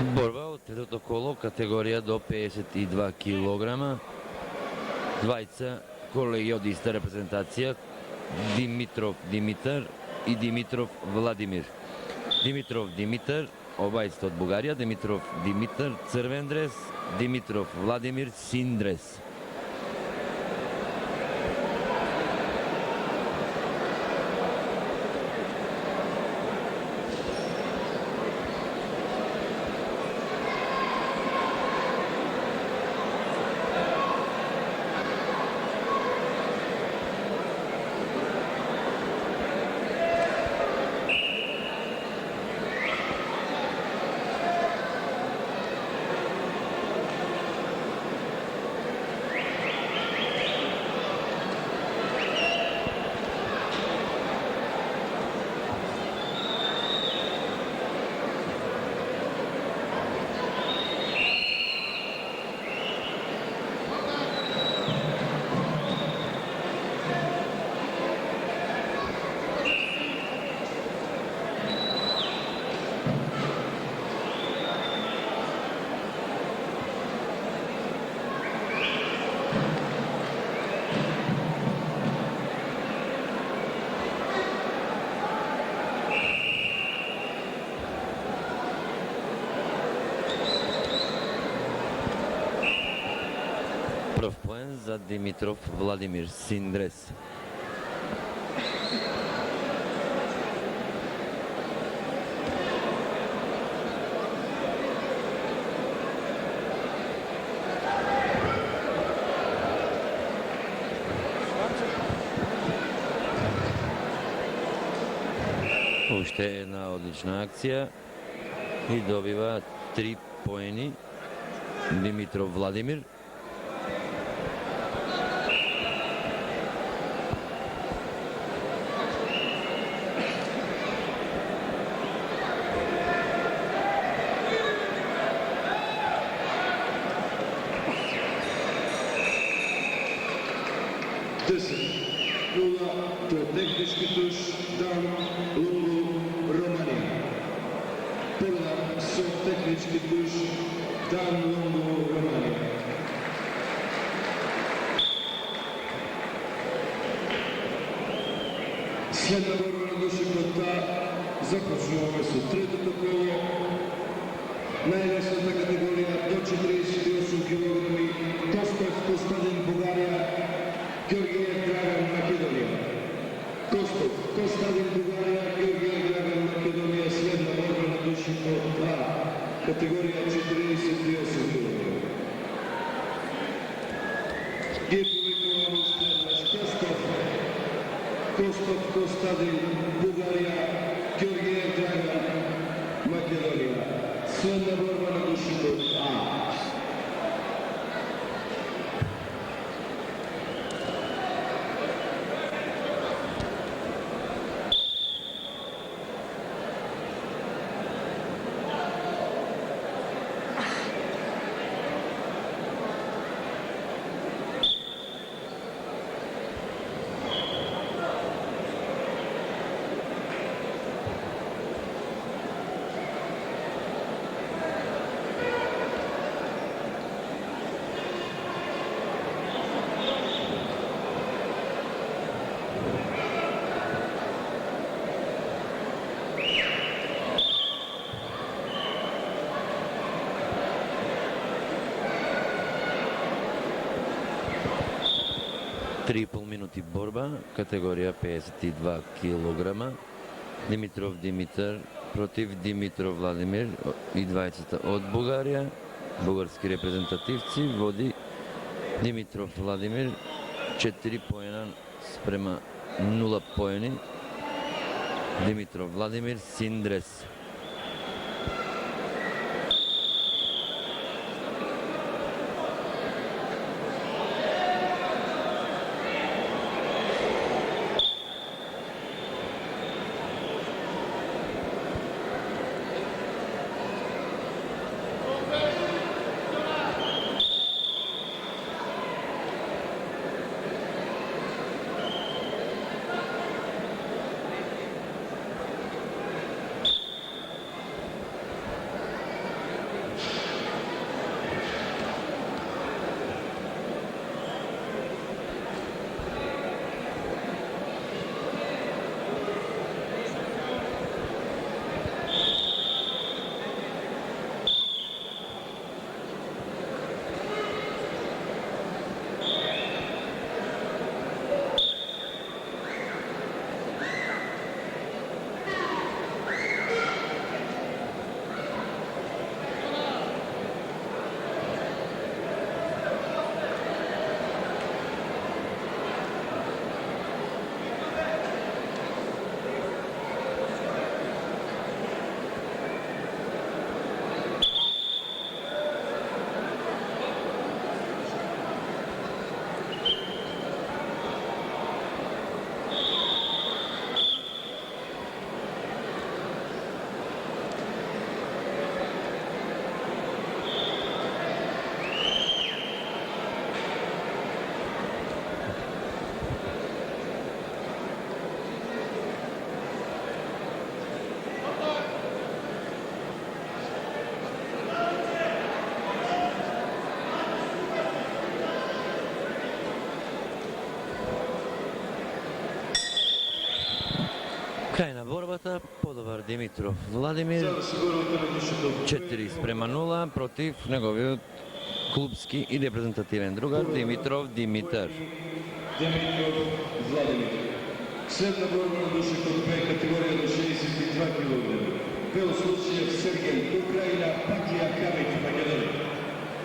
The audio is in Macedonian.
Borba od tretото коло, категорија до 52 килограма. Двајца колеги од иста репрезентација, Димитров Димитар и Димитров Владимир. Димитров Димитар, обајста од Бугарија, Димитров Димитар, црвен дрес, Димитров Владимир, син дрес. Прв поен за Димитров Владимир, син дрес. Уште една одлична акција и добива 3 поени Димитров Владимир. Tehnički tuš Dan Lungu Romanija. Prva su tehnički tuš Dan Lungu Romanija. Следна борба на души кота започнуваме со третото коло. Најлесната категорија до 48 кг. Костов Костадин Бугарија, Георгиев Драган Македонија. Костов Костадин Бугарија, Георгиев Драган Македонија, следна борба на души кота, категорија 48 кг. Ги повикуваме следваш Костов Костадин Бугарија, Георгиев Драган Македонија. Следна борба на души кота. Три и пол минути борба, категорија 52 килограма. Димитров Димитар против Димитров Владимир и двајцата од Бугарија. Бугарски репрезентативци води Димитров Владимир 4 поена спрема 0 поени. Димитров Владимир, син дрес. Kraj na borbata, Podovar Dimitrov Vladimir, За сигурното летището. 4:0 protiv njegovio klubski i reprezentativen drugar Dimitrov Dimitar. Димитров Владимир. Седма борба на души под Б категория до 62 кг. Белослучев Сергей, Украина, Пакия Камич, Македония.